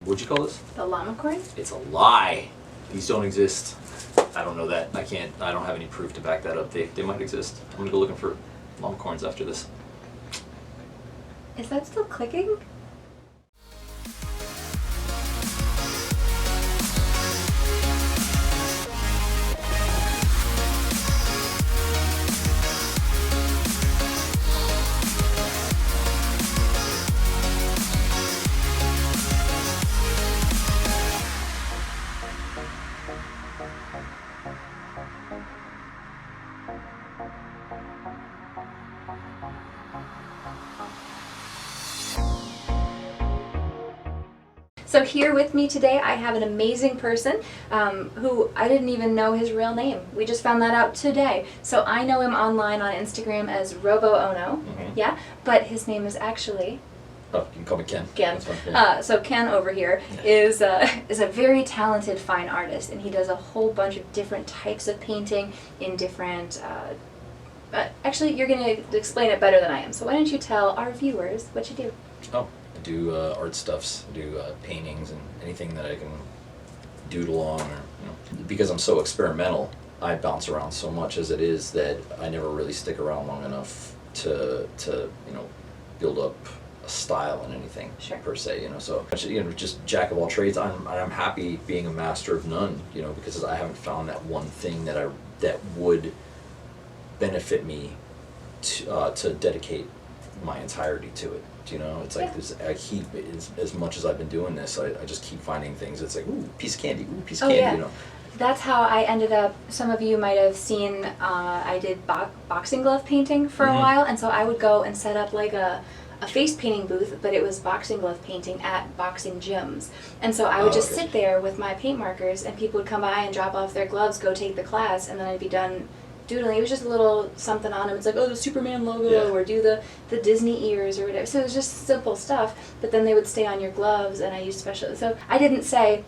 What'd you call this? The llama corn? It's a lie. These don't exist. I don't know that. I don't have any proof to back that up. They might exist. I'm gonna go looking for llama corns after this. Is that still clicking? So here with me today, I have an amazing person who I didn't even know his real name. We just found that out today. So I know him online on Instagram as Robo Ohno, yeah, but his name is actually... Oh, you can call me Ken. Ken. That's fine, yeah. So Ken over here is a very talented fine artist, and he does a whole bunch of different types of painting in different... actually, you're going to explain it better than I am. So why don't you tell our viewers what you do? Oh. I do art stuffs, I do paintings and anything that I can doodle on, or because I'm so experimental, I bounce around so much as it is that I never really stick around long enough to build up a style in anything per se, so just jack of all trades. I'm happy being a master of none, because I haven't found that one thing that would benefit me to dedicate my entirety to it. It's like I keep, as much as I've been doing this, I just keep finding things. It's like, ooh, piece of candy, ooh, piece of candy, That's how I ended up. Some of you might have seen I did boxing glove painting for a while, and so I would go and set up like a face painting booth, but it was boxing glove painting at boxing gyms. And so I would just sit there with my paint markers, and people would come by and drop off their gloves, go take the class, and then I'd be done doodling. It was just a little something on him. It's like, oh, the Superman logo, or do the Disney ears or whatever. So it was just simple stuff, but then they would stay on your gloves, and I used special. So I didn't say,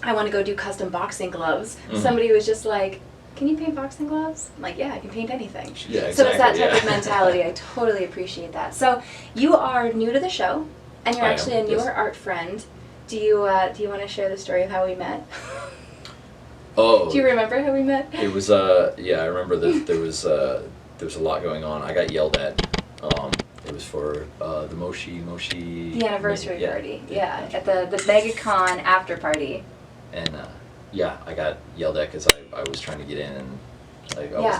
I want to go do custom boxing gloves. Somebody was just like, can you paint boxing gloves? I'm like, yeah, I can paint anything. Yeah, exactly. So it's that type of mentality. I totally appreciate that. So you are new to the show, and you're actually a newer art friend. Do you want to share the story of how we met? Oh. Do you remember how we met? It was I remember that there was a lot going on. I got yelled at. It was for the Moshi. The anniversary party. Yeah, at the MegaCon after party. And I got yelled at because I was trying to get in, and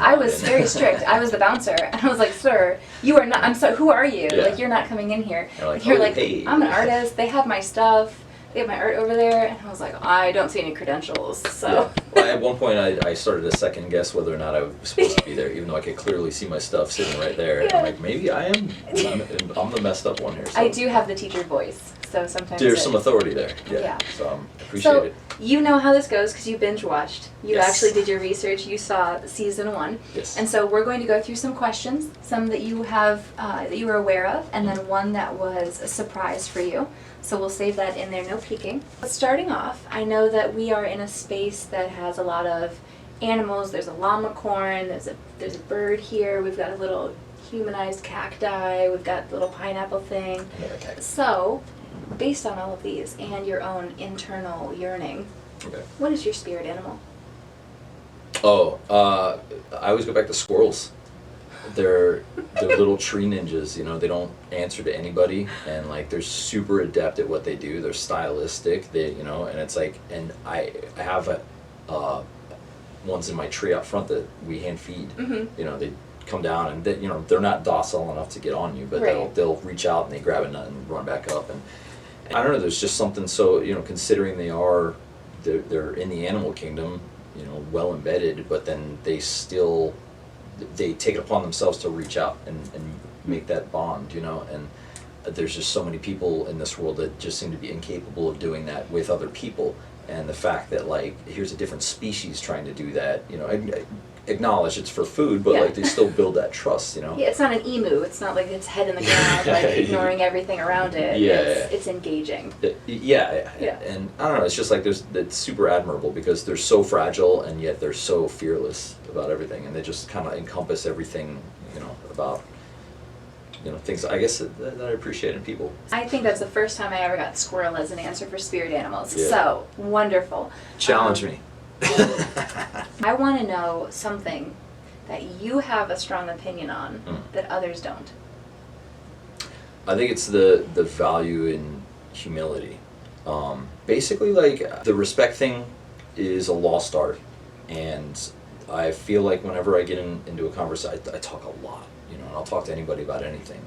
I was very strict. I was the bouncer, and I was like, "Sir, you are not. I'm sorry. Who are you? Yeah. Like, you're not coming in here." You're like, hey. I'm an artist. They have my stuff. They have my art over there, and I was like, I don't see any credentials. So. Yeah. Well, at one point, I started to second guess whether or not I was supposed to be there, even though I could clearly see my stuff sitting right there. And I'm like, maybe I am. I'm the messed up one here. So. I do have the teacher voice, so sometimes there's some authority there. Yeah. So I appreciate it. You know how this goes because you binge watched. You actually did your research. You saw season 1. Yes. And so we're going to go through some questions, some that you have that you were aware of, and then one that was a surprise for you. So we'll save that in there, no peeking. But starting off, I know that we are in a space that has a lot of animals. There's a llama corn, there's a bird here, we've got a little humanized cacti, we've got the little pineapple thing. So, based on all of these and your own internal yearning, what is your spirit animal? Oh, I always go back to squirrels. They're little tree ninjas, they don't answer to anybody, and like they're super adept at what they do. They're stylistic, and it's like, and I have ones in my tree out front that we hand feed. They come down and they're not docile enough to get on you, but they'll reach out and they grab a nut and run back up, and I don't know, there's just something so, considering they're in the animal kingdom, well embedded, but then they take it upon themselves to reach out and make that bond, and there's just so many people in this world that just seem to be incapable of doing that with other people, and the fact that like here's a different species trying to do that, acknowledge it's for food, but like they still build that trust, Yeah, it's not an emu. It's not like its head in the ground, like ignoring everything around it. It's engaging. And I don't know. It's just like it's super admirable because they're so fragile and yet they're so fearless about everything, and they just kind of encompass everything, about you know, things I guess that I appreciate in people. I think that's the first time I ever got squirrel as an answer for spirit animals. Yeah. So wonderful. Challenge me. I want to know something that you have a strong opinion on that others don't. I think it's the value in humility. Basically, like, the respect thing is a lost art, and I feel like whenever I get into a conversation, I talk a lot, you know, and I'll talk to anybody about anything,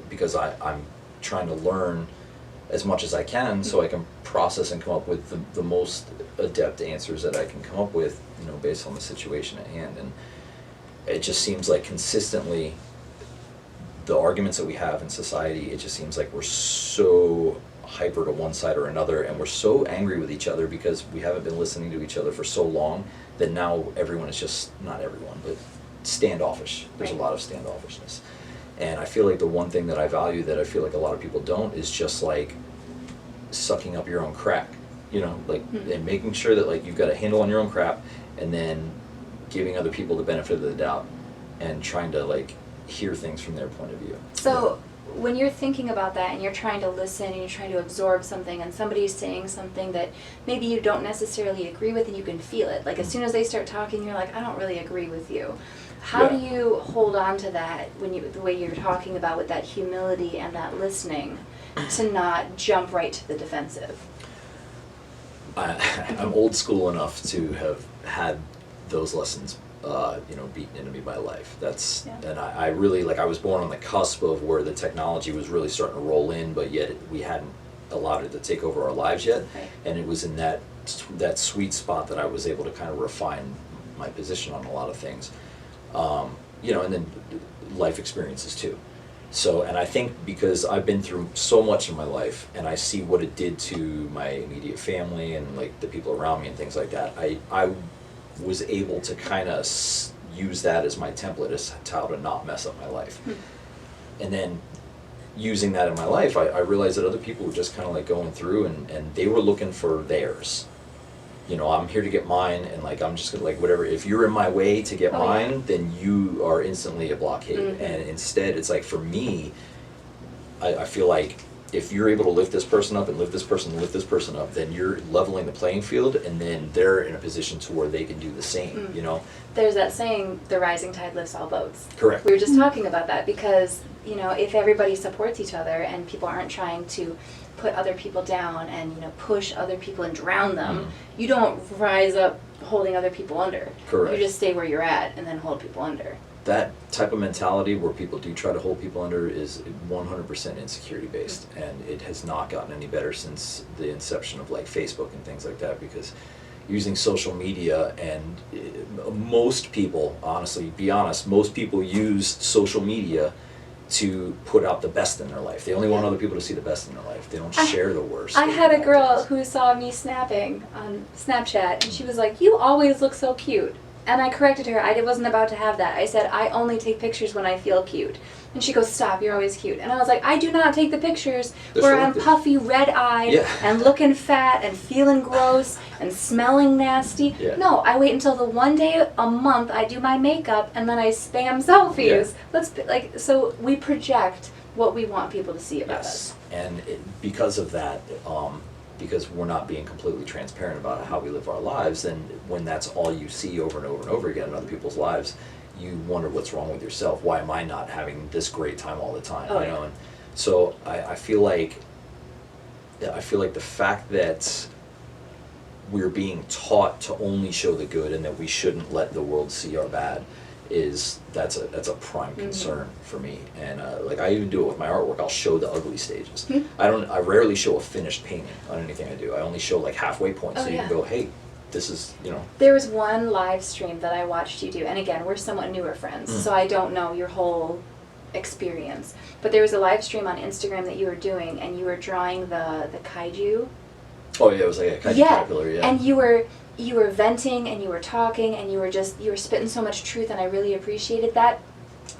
because I'm trying to learn as much as I can so I can process and come up with the most adept answers that I can come up with, you know, based on the situation at hand. And it just seems like consistently the arguments that we have in society, it just seems like we're so hyper to one side or another, and we're so angry with each other because we haven't been listening to each other for so long that now everyone is just, not everyone, but standoffish. There's a lot of standoffishness. And I feel like the one thing that I value that I feel like a lot of people don't is just like sucking up your own crap, you know, like, and making sure that like you've got a handle on your own crap, and then giving other people the benefit of the doubt and trying to like hear things from their point of view. So when you're thinking about that and you're trying to listen and you're trying to absorb something and somebody's saying something that maybe you don't necessarily agree with and you can feel it, like as soon as they start talking you're like, I don't really agree with you. How do you hold on to that when the way you're talking about with that humility and that listening to not jump right to the defensive? I'm old school enough to have had those lessons, you know, beaten into me by life. That's, and I really, like, I was born on the cusp of where the technology was really starting to roll in, but yet we hadn't allowed it to take over our lives yet. Right. And it was in that sweet spot that I was able to kind of refine my position on a lot of things. You know, and then life experiences too. So, and I think because I've been through so much in my life and I see what it did to my immediate family and like the people around me and things like that, I was able to kind of use that as my template as to how to not mess up my life. And then using that in my life, I realized that other people were just kind of like going through and they were looking for theirs. You know, I'm here to get mine, and like I'm just gonna, like, whatever, if you're in my way to get mine, then you are instantly a blockade. And instead, it's like, for me, I feel like if you're able to lift this person up and lift this person and lift this person up, then you're leveling the playing field, and then they're in a position to where they can do the same, you know? There's that saying, the rising tide lifts all boats. Correct. We were just talking about that because, you know, if everybody supports each other and people aren't trying to put other people down and, you know, push other people and drown them, you don't rise up holding other people under. Correct. You just stay where you're at and then hold people under. That type of mentality where people do try to hold people under is 100% insecurity based, and it has not gotten any better since the inception of like Facebook and things like that, because using social media, and most people, honestly, be honest, most people use social media to put out the best in their life. They only want other people to see the best in their life. They don't share the worst. I had a girl who saw me snapping on Snapchat, and she was like, "You always look so cute." And I corrected her. I wasn't about to have that. I said, "I only take pictures when I feel cute." And she goes, "Stop, you're always cute." And I was like, "I do not take the pictures where I'm puffy, red-eyed, and looking fat, and feeling gross, and smelling nasty." No, I wait until the one day a month I do my makeup, and then I spam selfies. So we project what we want people to see about us. And because of that, because we're not being completely transparent about how we live our lives, then when that's all you see over and over and over again in other people's lives, you wonder what's wrong with yourself. Why am I not having this great time all the time? You know, and so I feel like the fact that we're being taught to only show the good and that we shouldn't let the world see our bad that's a prime concern for me. And like, I even do it with my artwork. I'll show the ugly stages. I rarely show a finished painting on anything I do. I only show like halfway points, so you can go, hey, this is, you know. There was one live stream that I watched you do, and again, we're somewhat newer friends, so I don't know your whole experience. But there was a live stream on Instagram that you were doing, and you were drawing the kaiju. Oh yeah, it was like a kaiju caterpillar, and you were venting and you were talking and you were spitting so much truth, and I really appreciated that.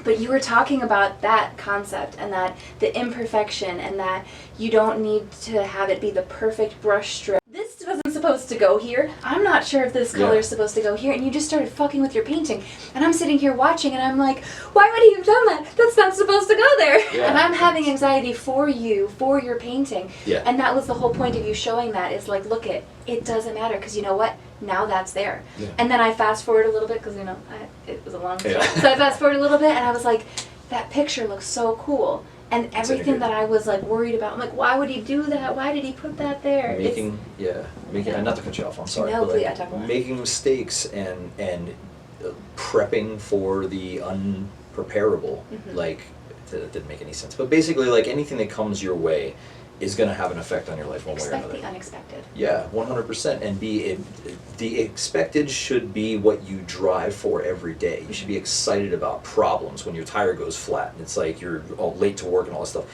But you were talking about that concept and that the imperfection, and that you don't need to have it be the perfect brush stroke. This doesn't supposed to go here. I'm not sure if this color is supposed to go here. And you just started fucking with your painting. And I'm sitting here watching and I'm like, why would he have done that? That's not supposed to go there. Yeah. And I'm having anxiety for you, for your painting. Yeah. And that was the whole point of you showing that, is like, look, it doesn't matter, because you know what? Now that's there. Yeah. And then I fast forward a little bit, because, you know, it was a long story. Yeah. So I fast forward a little bit and I was like, that picture looks so cool. And everything that I was like worried about, I'm like, why would he do that? Why did he put that there? Making not to cut you off, I'm sorry. No, but please, like, I talk a lot. making mistakes and prepping for the unpreparable, like that didn't make any sense. But basically, like, anything that comes your way is going to have an effect on your life one way or Expect another. the unexpected. Yeah, 100%. And the expected should be what you drive for every day. You should be excited about problems when your tire goes flat and it's like you're all late to work and all this stuff.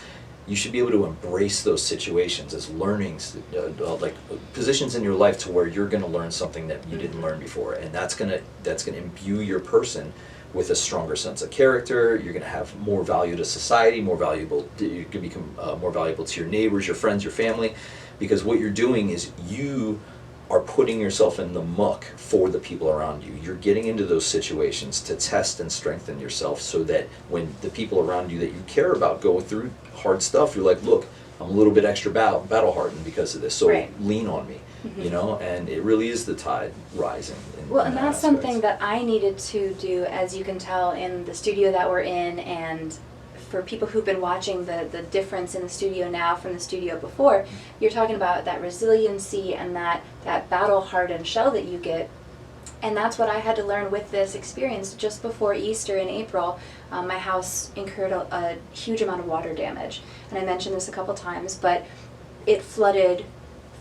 You should be able to embrace those situations as learnings, like positions in your life to where you're going to learn something that you didn't learn before, and that's gonna imbue your person with a stronger sense of character. You're going to have more value to society, more valuable. You can become more valuable to your neighbors, your friends, your family, because what you're doing is you are putting yourself in the muck for the people around you. You're getting into those situations to test and strengthen yourself, so that when the people around you that you care about go through hard stuff, you're like, look, I'm a little bit extra battle hardened because of this, so lean on me. You know, and it really is the tide rising. Well, and that's something that I needed to do, as you can tell, in the studio that we're in, and for people who've been watching the difference in the studio now from the studio before, you're talking about that resiliency and that battle-hardened shell that you get. And that's what I had to learn with this experience. Just before Easter in April, my house incurred a huge amount of water damage. And I mentioned this a couple times, but it flooded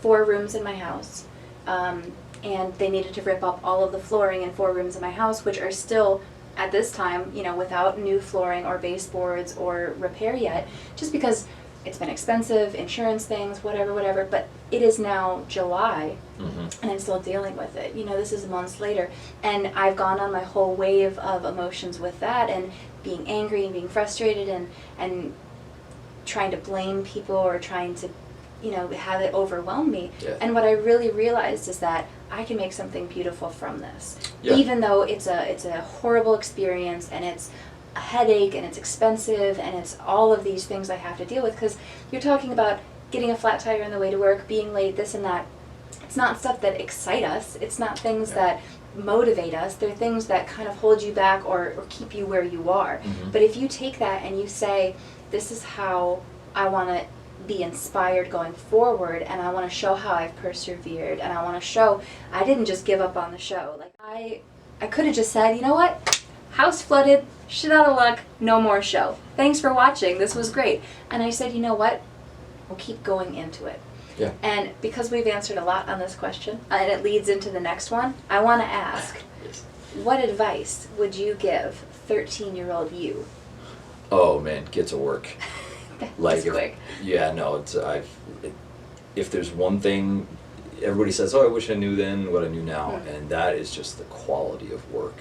4 rooms in my house. And they needed to rip up all of the flooring in 4 rooms in my house, which are still, at this time, you know, without new flooring or baseboards or repair yet, just because it's been expensive, insurance things, whatever, but it is now July, and I'm still dealing with it. You know, this is months later, and I've gone on my whole wave of emotions with that, and being angry and being frustrated and trying to blame people or trying to, you know, have it overwhelm me. Yeah. And what I really realized is that I can make something beautiful from this. Yeah. Even though it's a horrible experience, and it's a headache, and it's expensive, and it's all of these things I have to deal with, because you're talking about getting a flat tire on the way to work, being late, this and that. It's not stuff that excite us. It's not things that motivate us. They're things that kind of hold you back or keep you where you are. But if you take that and you say, this is how I want to be inspired going forward, and I want to show how I've persevered, and I want to show I didn't just give up on the show. Like, I could have just said, you know what, house flooded, shit out of luck, no more show. Thanks for watching, this was great. And I said, you know what, we'll keep going into it. Yeah. And because we've answered a lot on this question, and it leads into the next one, I want to ask, what advice would you give 13-year-old you? Oh man, get to work. Like, quick. Yeah, no, if there's one thing, everybody says, oh, I wish I knew then what I knew now, and that is just the quality of work.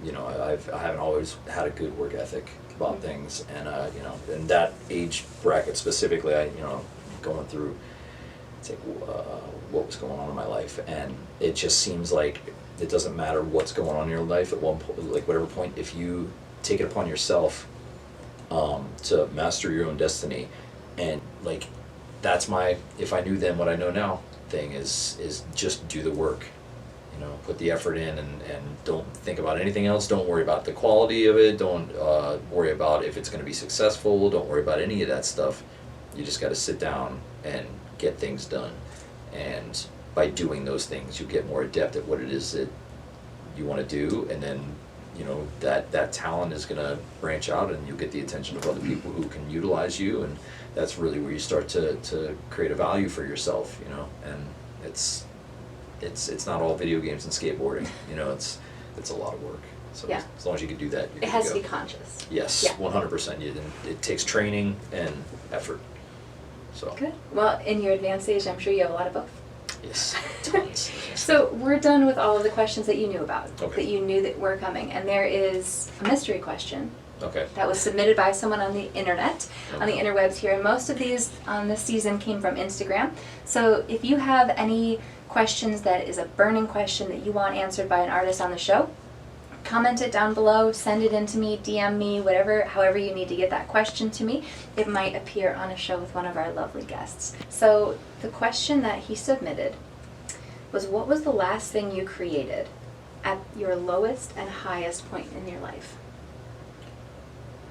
You know, I haven't always had a good work ethic about things, and you know, in that age bracket specifically, going through, it's like, what was going on in my life, and it just seems like it doesn't matter what's going on in your life at one point, like whatever point, if you take it upon yourself to master your own destiny, and like, that's my if I knew then what I know now thing is just do the work. You know, put the effort in, and don't think about anything else. Don't worry about the quality of it. Don't worry about if it's going to be successful. Don't worry about any of that stuff. You just got to sit down and get things done. And by doing those things, you get more adept at what it is that you want to do. And then, you know, that talent is going to branch out, and you'll get the attention of other people who can utilize you. And that's really where you start to create a value for yourself, you know. And it's not all video games and skateboarding, you know, it's a lot of work. So Yeah. as long as you can do that, you're It good has to to go. be conscious. Yes, Yeah. 100%. It takes training and effort. So Good. Well, in your advanced age, I'm sure you have a lot of both. yes, tons. So we're done with all of the questions that you knew about, Okay. that you knew that were coming, and there is a mystery question Okay. that was submitted by someone on the internet, on the interwebs here. And most of these on this season came from Instagram. So if you have any questions that is a burning question that you want answered by an artist on the show, comment it down below, send it in to me, DM me, whatever, however you need to get that question to me. It might appear on a show with one of our lovely guests. So the question that he submitted was, what was the last thing you created at your lowest and highest point in your life?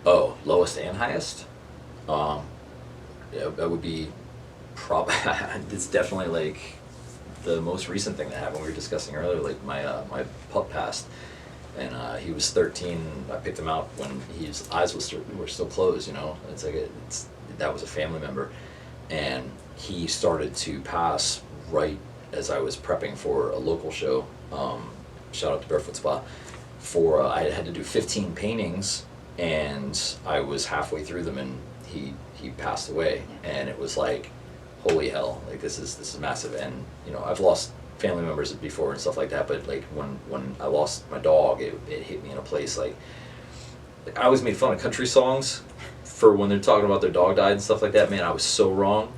Oh, lowest and highest? Yeah, that would be probably, it's definitely like the most recent thing that happened. We were discussing earlier, like my pup passed, and he was 13. I picked him out when his eyes were still closed, you know? It's like, that was a family member, and he started to pass right as I was prepping for a local show. Shout out to Barefoot Spa. I had to do 15 paintings, and I was halfway through them, and he passed away. And it was like, holy hell, like this is massive. And you know, I've lost family members before and stuff like that, but like when I lost my dog, it hit me in a place like I always made fun of country songs for when they're talking about their dog died and stuff like that. Man, I was so wrong,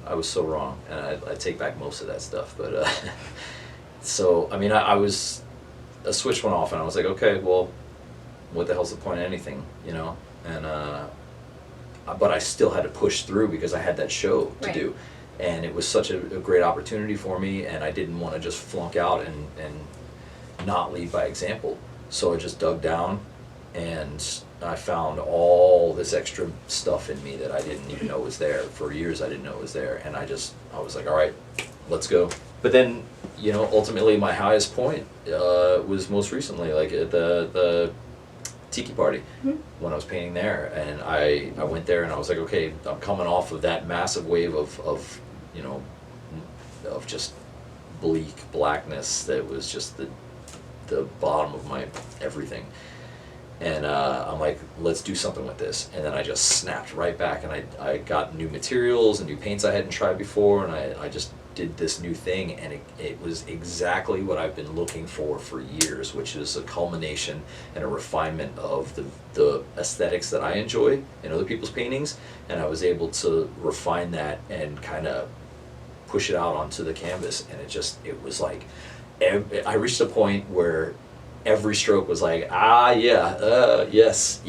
and I take back most of that stuff. But so I mean, I was, a switch went off, and I was like, okay, well, what the hell's the point of anything, you know? And but I still had to push through because I had that show to Right. do, and it was such a great opportunity for me, and I didn't want to just flunk out and not lead by example. So I just dug down, and I found all this extra stuff in me that I didn't even know was there. For years I didn't know it was there, and I was like, all right, let's go. But then, you know, ultimately my highest point was most recently, like at the tiki party, when I was painting there, and I went there and I was like, okay, I'm coming off of that massive wave of you know, of just bleak blackness that was just the bottom of my everything. And I'm like, let's do something with this. And then I just snapped right back, and I got new materials and new paints I hadn't tried before, and I just did this new thing, and it was exactly what I've been looking for years, which is a culmination and a refinement of the aesthetics that I enjoy in other people's paintings. And I was able to refine that and kind of push it out onto the canvas, and it was like, I reached a point where every stroke was like, yes,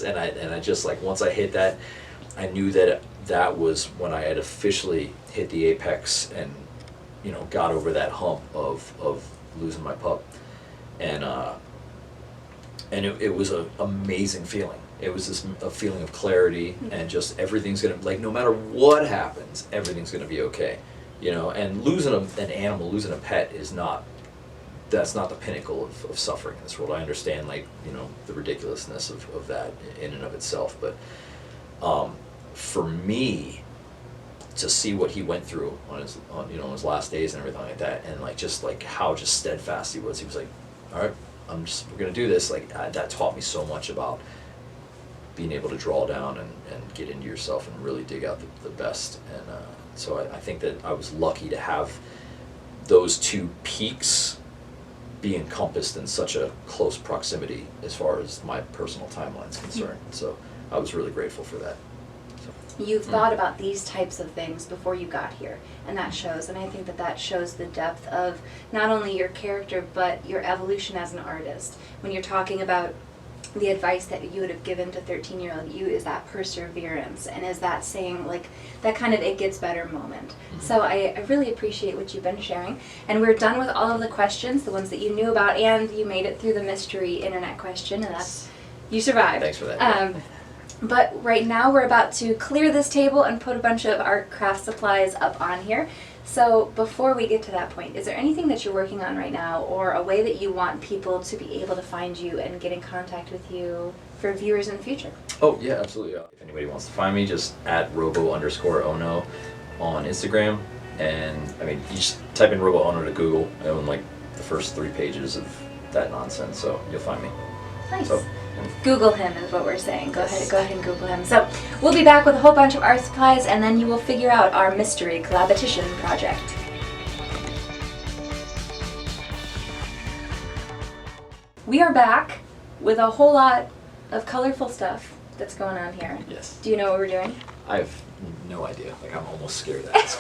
and I just, like, once I hit that, I knew that was when I had officially hit the apex and, you know, got over that hump of losing my pup. And it was an amazing feeling. It was a feeling of clarity, and just everything's gonna, like, no matter what happens, everything's gonna be okay, you know. And losing an animal, losing a pet that's not the pinnacle of suffering in this world. I understand, like, you know, the ridiculousness of that in and of itself, but for me to see what he went through on his last days and everything like that, and like just like how just steadfast he was like, all right, we're gonna do this. Like, that taught me so much about being able to draw down and get into yourself and really dig out the best. And so I think that I was lucky to have those two peaks be encompassed in such a close proximity as far as my personal timeline is concerned. So I was really grateful for that. You've thought about these types of things before you got here, and that shows. And I think that shows the depth of not only your character, but your evolution as an artist. When you're talking about the advice that you would have given to 13-year-old you, is that perseverance, and is that saying, like, that kind of it gets better moment. So I really appreciate what you've been sharing. And we're done with all of the questions, the ones that you knew about, and you made it through the mystery internet question, and you survived. Thanks for that. But right now we're about to clear this table and put a bunch of art craft supplies up on here. So before we get to that point, is there anything that you're working on right now, or a way that you want people to be able to find you and get in contact with you for viewers in the future? Oh, yeah, absolutely. If anybody wants to find me, just at Robo_Ohno on Instagram. And I mean, you just type in Robo Ohno to Google, and like the first 3 pages of that nonsense, so you'll find me. Nice. So, Google him is what we're saying. Go ahead and Google him. So we'll be back with a whole bunch of art supplies, and then you will figure out our mystery COLLABETITION project. We are back with a whole lot of colorful stuff that's going on here. Yes. Do you know what we're doing? I have no idea. Like, I'm almost scared to ask.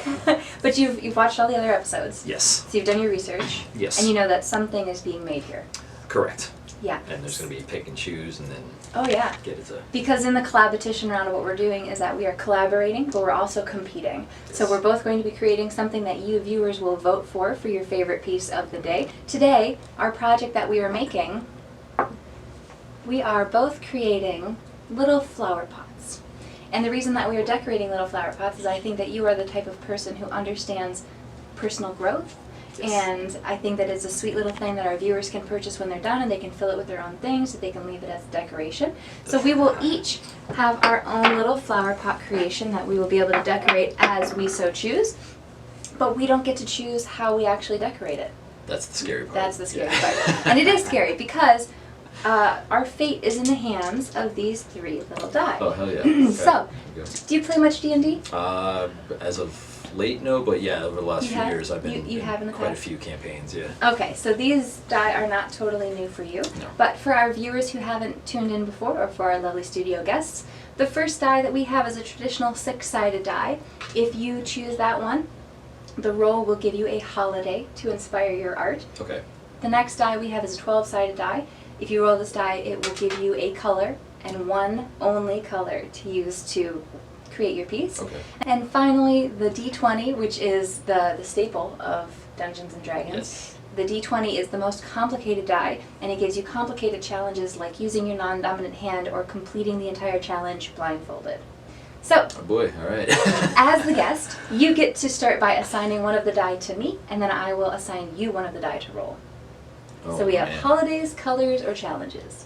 But you've watched all the other episodes. Yes. So you've done your research. Yes. And you know that something is being made here. Correct. Yeah. And there's going to be pick and choose and then Oh yeah. get it to... Because in the COLLABETITION round, what we're doing is that we are collaborating, but we're also competing. So Yes. we're both going to be creating something that you viewers will vote for your favorite piece of the day. Today, our project that we are making, we are both creating little flower pots. And the reason that we are decorating little flower pots is I think that you are the type of person who understands personal growth. Yes. And I think that it's a sweet little thing that our viewers can purchase when they're done, and they can fill it with their own things, so they can leave it as decoration. So we will each have our own little flower pot creation that we will be able to decorate as we so choose. But we don't get to choose how we actually decorate it. That's the scary part. That's the scary Yeah. part. And it is scary because our fate is in the hands of these 3 little die. Oh, hell yeah. Okay. So, Here we go. do you play much D&D? As of late, no, but yeah, over the last You few have? years, I've been You in have in the quite past? a few campaigns, yeah. Okay, so these die are not totally new for you, No. but for our viewers who haven't tuned in before, or for our lovely studio guests, the first die that we have is a traditional 6-sided die. If you choose that one, the roll will give you a holiday to inspire your art. Okay. The next die we have is a 12-sided die. If you roll this die, it will give you a color, and one only color to use to create your piece. Okay. And finally, the D20, which is the staple of Dungeons and Dragons. Yes. The D20 is the most complicated die, and it gives you complicated challenges like using your non-dominant hand or completing the entire challenge blindfolded. So, Oh boy, alright. as the guest, you get to start by assigning one of the die to me, and then I will assign you one of the die to roll. Oh, So we have man. holidays, colors, or challenges.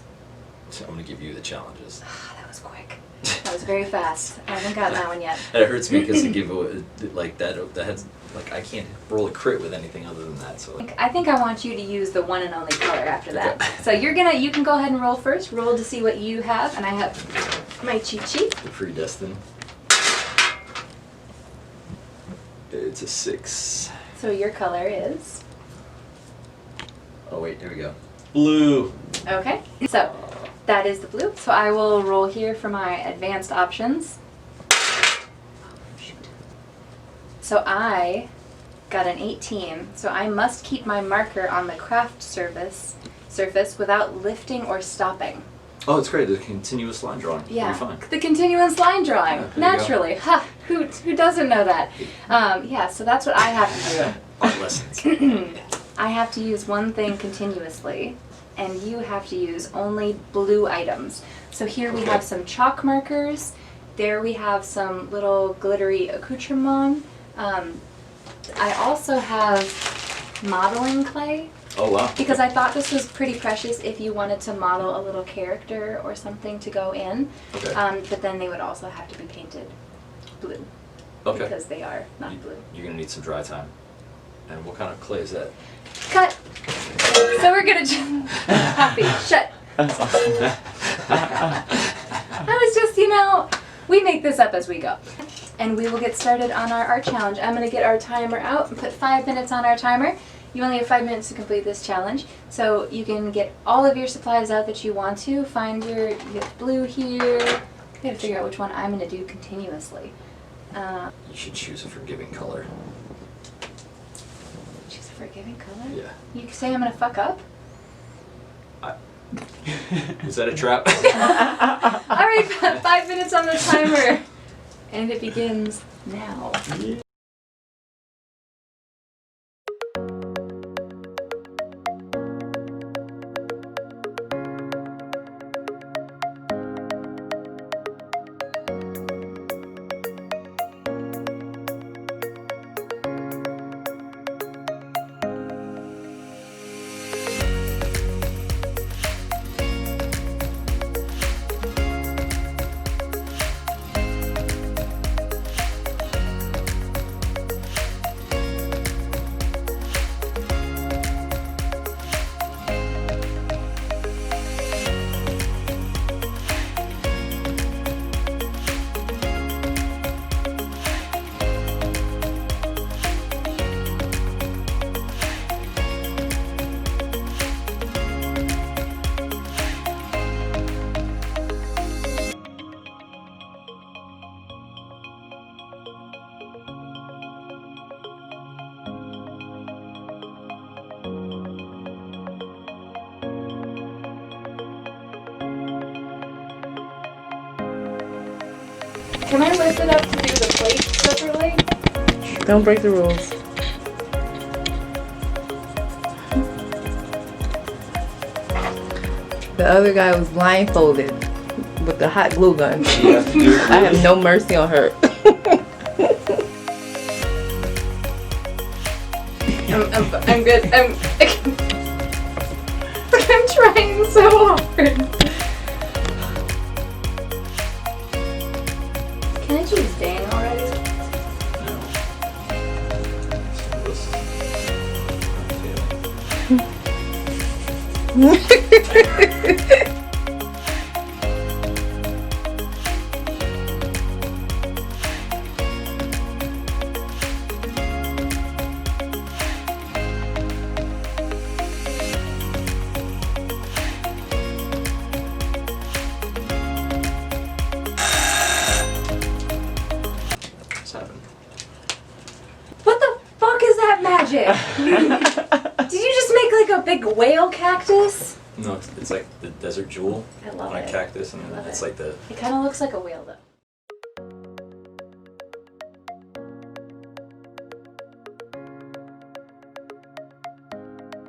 So I'm gonna give you the challenges. That was quick. That was very fast. I haven't gotten that one yet. It hurts me because to give away, like that has, like, I can't roll a crit with anything other than that, so. I think I want you to use the one and only color after that. Okay. So you can go ahead and roll first. Roll to see what you have, and I have my cheat sheet. The predestined. It's a 6. So your color is Oh wait, here we go. Blue. okay. So that is the blue. So I will roll here for my advanced options. Oh, shoot. So I got an 18. So I must keep my marker on the craft surface without lifting or stopping. Oh, it's great. The continuous line drawing. Yeah, You'll be fine. the continuous line drawing, Yeah, there you go. naturally. Ha! Who doesn't know that? Yeah, so that's what I have to Art lessons. do. I have to use one thing continuously, and you have to use only blue items. So here we Okay. have some chalk markers. There we have some little glittery accoutrement. I also have modeling clay. Oh wow. Because I thought this was pretty precious if you wanted to model a little character or something to go in. Okay. But then they would also have to be painted blue. Okay. Because they are not blue. You're gonna need some dry time. And what kind of clay is that? Cut! So we're gonna Happy, shut. I was just, we make this up as we go. And we will get started on our art challenge. I'm gonna get our timer out and put 5 minutes on our timer. You only have 5 minutes to complete this challenge, so you can get all of your supplies out that you want to. Find you get blue here. I gotta figure out which one I'm gonna do continuously. You should choose a forgiving color. Choose a forgiving color? Yeah. You say I'm gonna fuck up? Is that a trap? Alright, 5 minutes on the timer. And it begins now. Can I lift it up to do the plate separately? Don't break the rules. The other guy was blindfolded with the hot glue gun. You have to do it I have no mercy on her. I'm good. I'm trying so hard. Can I choose dang already? What's happening? What the fuck is that magic? Did you just make like a big whale cactus? No, it's like the desert jewel I love on a it. cactus, and I love it's it. like the. It kind of looks like a whale though.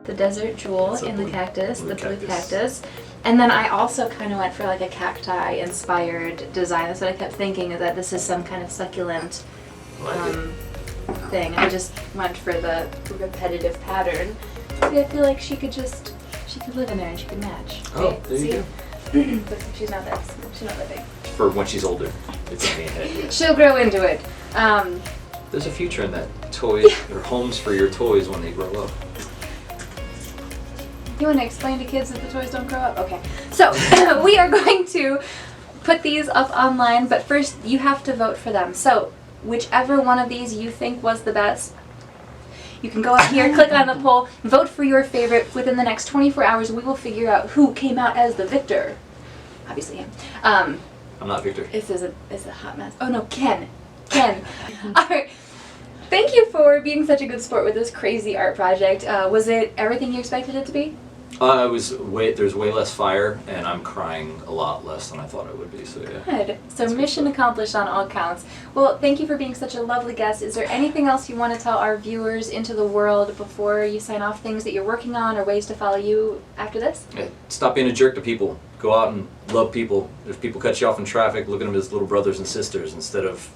The desert jewel It's a in the blue- cactus, blue the blue cactus. cactus. And then I also kind of went for like a cacti inspired design. That's what I kept thinking, is that this is some kind of succulent thing. I just went for the repetitive pattern. See, I feel like she could live in there and she could match. Oh, right? there you See? But she's not that big. For when she's older, it's a head. She'll grow into it. There's a future in that toy or homes for your toys when they grow up. You want to explain to kids that the toys don't grow up? Okay. So we are going to put these up online, but first you have to vote for them. So whichever one of these you think was the best, you can go up here, click on the poll, vote for your favorite. Within the next 24 hours, we will figure out who came out as the victor. Obviously him. I'm not Victor. This is a hot mess. Oh no, Ken. All right. Thank you for being such a good sport with this crazy art project. Was it everything you expected it to be? There's way less fire, and I'm crying a lot less than I thought I would be. So yeah. Good. So That's mission good. accomplished on all counts. Well, thank you for being such a lovely guest. Is there anything else you want to tell our viewers into the world before you sign off? Things that you're working on or ways to follow you after this? Yeah, stop being a jerk to people. Go out and love people. If people cut you off in traffic, look at them as little brothers and sisters instead of,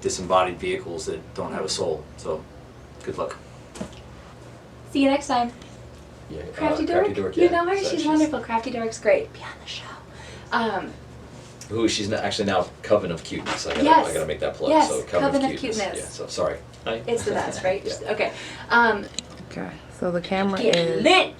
disembodied vehicles that don't have a soul. So, good luck. See you next time. Yeah, Crafty Dork. yeah. You know her? So She's wonderful. Crafty Dork's great. Be on the show. Ooh, she's actually now Coven of Cuteness. I gotta make that plug. Yes, So Coven of Cuteness. Yeah. So sorry. Hi. It's the best, right? Yeah. Okay. Okay, so the camera Get is lit.